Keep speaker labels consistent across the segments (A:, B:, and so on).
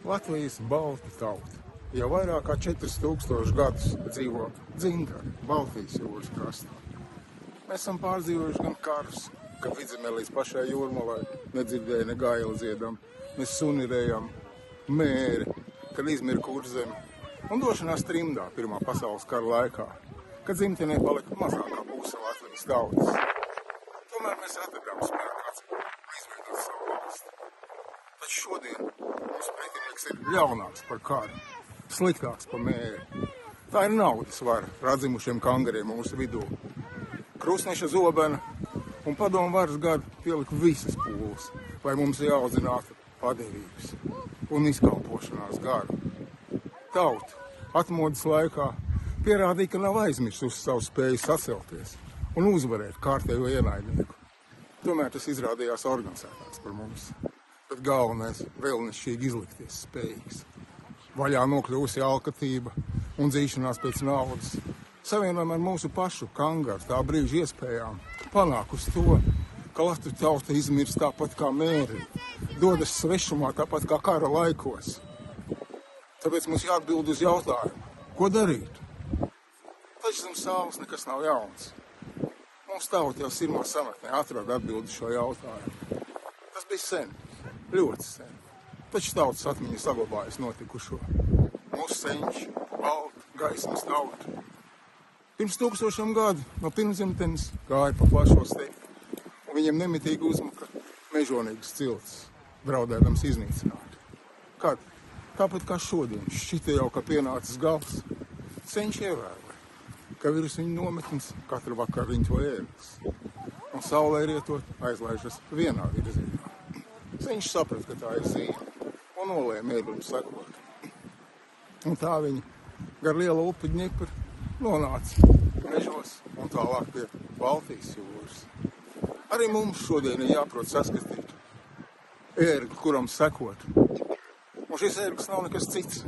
A: Latvijas balta tauta. Jau vairāk kā 4000 gadus dzīvo dzintari Baltijas jūras krastā. Mēs esam pārdzīvojuši gan karus, kad Vidzemē līdz pašai jūrmalai nedzirdēja ne gaila dziedam, mēs sunirējam mēri, kad izmira Kurzeme, un došanās trimdā Pirmā pasaules kara laikā, kad dzimtenē palika mazākā puse Latvijas tautas. Tomēr mēs atradām spēku atspēju un izveidot savu valsti. Taču šodien mūsu pretinieks ir ļaunāks par karu, sliktāks par mēri. Tā ir naudas vara radzimušiem kangariem mūsu vidū. Krustneša zobena un padomu varas gadi pielika visas pūles, lai mums jāaudzinātu padevības un izkalpošanās garu. Tauta atmodas laikā pierādīja, ka nav aizmirsusi savu spēju sacelties un uzvarēt kārtējo ienaidnieku. Tomēr tas izrādījās organizētāks par mums, bet galvenais vēlnišķīgi izlikties spējīgs. Vaļā nokļūsi alkatība un dzīšanās pēc naudas, savienojam ar mūsu pašu kangaru tā brīža iespējām, panākusi to, ka Latviju tauta izmirst tāpat kā mēri, dodas svešumā tāpat kā kara laikos. Tāpēc mums jāatbild uz jautājumu, ko darīt? Taču zem saules nekas nav jauns. Mums tauta jau sirmo sametnē atrada atbildi šo jautājumu. Tas bija sen, ļoti sen. Taču tautas atmiņa saglabājas notikušo. Mūsu senči, balta, gaismas tauta. Pirms 1000 gadu no pirmzemtenes gāja pa plašo stepi, un viņam nemitīgi uzmuka mežonīgas ciltis, draudēdams iznīcināt. Kad? Tāpat kā šodien, šķita jau, ka pienācis gals. Senči ievēroja, ka virs viņa nometnes katru vakaru riņķo ērglis, un saulē rietot aizlaižas vienā virzienā. Senči saprata, ka tā ir zīme, un nolēma ērglim sekot. Un tā viņi gar lielu upi Dņipru nonāca mežos un tālāk pie Baltijas jūras. Arī mums šodien ir jāprot saskatīt ērgli, kuram sekot. Un šis ērglis nav nekas cits,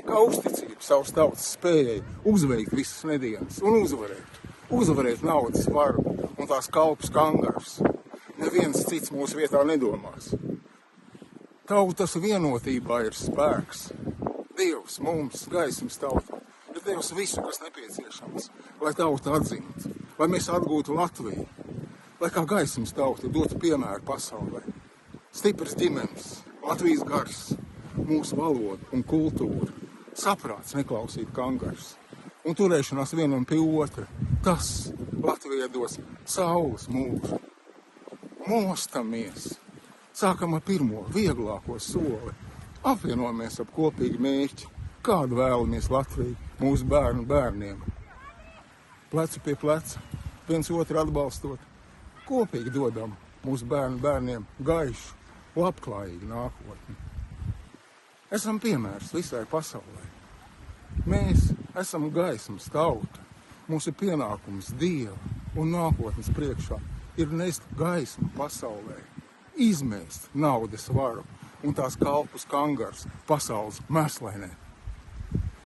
A: kā uzticība savas tautas spējai uzveikt visas nedienas un uzvarēt naudas varu un tās kalpus kangarus. Neviens cits mūsu vietā nedomās. Tautas vienotībā ir spēks. Dievs mums, gaismas tauta, ir Dievs visu, kas nepieciešams, lai tauta atzimtu, lai mēs atgūtu Latviju, lai kā gaismas tauta dotu piemēru pasaulē. Stipras ģimenes, Latvijas gars, mūsu valoda un kultūra, saprāts neklausīt kangarus un turēšanās vienam pie otra. Tas Latvijai dos saules mūžu. Mostamies, sākam ar pirmo, vieglāko soli. Apvienojamies ap kopīgu mērķi, kādu vēlamies Latviju mūsu bērnu bērniem. Plecu pie pleca, viens otru atbalstot, kopīgi dodam mūsu bērnu bērniem gaišu, labklājīgu nākotni. Esam piemērs visai pasaulē. Mēs esam gaismas tauta. Mūsu pienākums Dieva un nākotnes priekšā ir nest gaismu pasaulē, izmēst naudas varu un tās kalpus kangarus pasaules mēslainē.